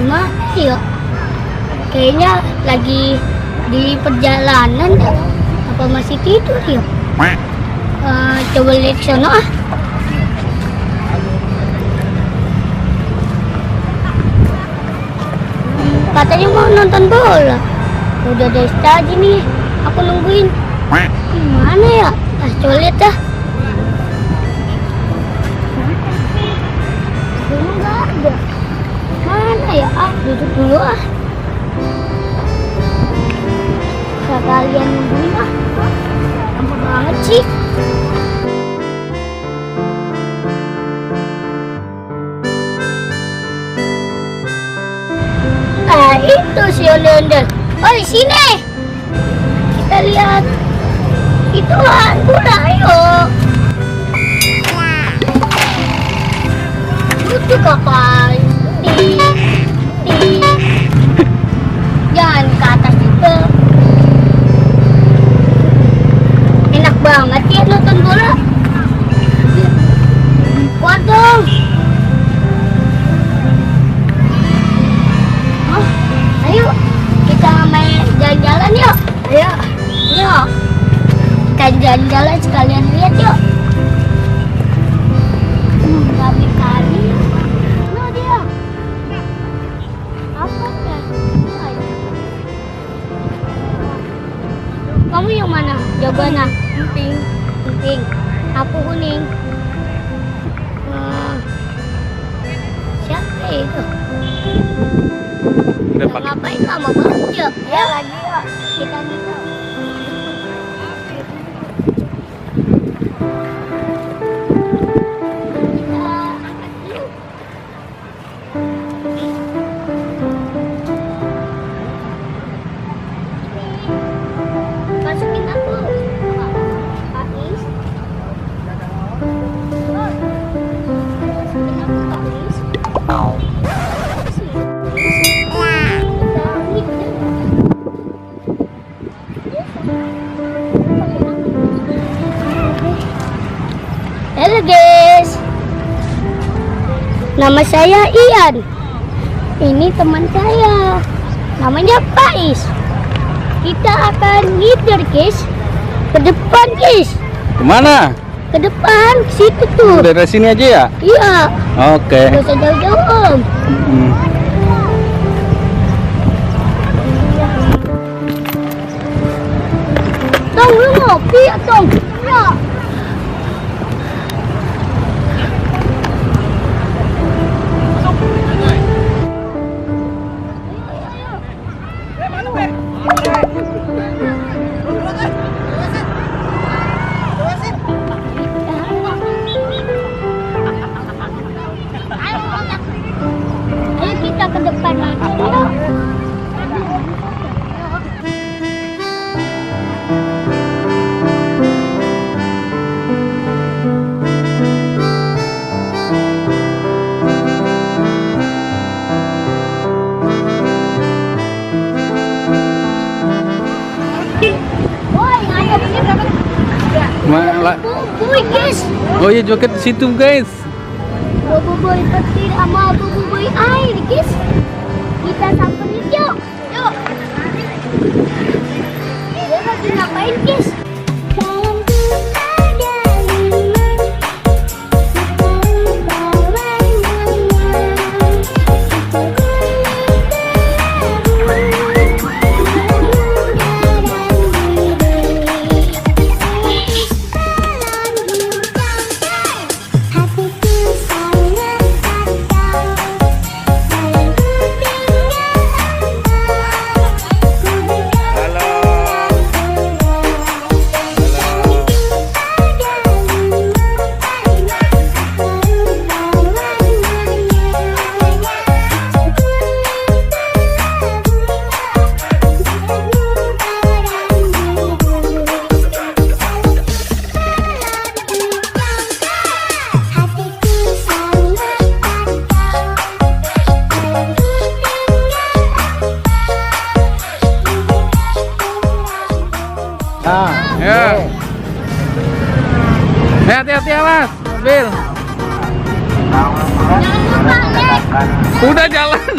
Gimana ya? Kayaknya lagi di perjalanan ya. Apa masih tidur ya? Coba lihat ke sana ah. Katanya mau nonton bola. Udah dari tadi nih, aku nungguin. Mana ya? Coba lihat dah. Nggak ada. Mana ya? Duduk dulu ah. Sekalian nungguin ah. Lama banget sih. Itu si ondel-ondel. Oh, di sini. Kita lihat. Itu bola, ayo. Lucu kakak. Jangan ke atas juga. Enak banget ya nonton bola. Kuat dong. Ayo, kita main jalan-jalan yuk. Ayo, yuk. Kita jalan-jalan sekalian lihat yuk. Kami kali. Mana dia? Apa ya? Kamu yang mana? Jawabannya? Pink. Pink. Aku kuning. Siapa itu? Udah pakai. Ngapain lama banget ya? Ya lagi ya. Kita gitu. Masukin aku. Ais. Masukin aku Ais. Halo guys, nama saya Ian. Ini teman saya, namanya Pais. Kita akan ngider guys, ke depan guys. Kemana? Ke depan, ke situ tuh. Dari sini aja ya? Iya. Oke. Gak usah jauh-jauh om. Tong, lu ngopi ya Tong? Ya. Ayo kita ke depan aja yuk. Malah. Boy guys. Oh iya, joget di situ guys. Boy petir sama boy air guys. Kita samperin yuk. Yuk. Dia lagi ngapain guys? Ya. Hati-hati ya mas, mobil. Jangan lupa like, Udah jalan.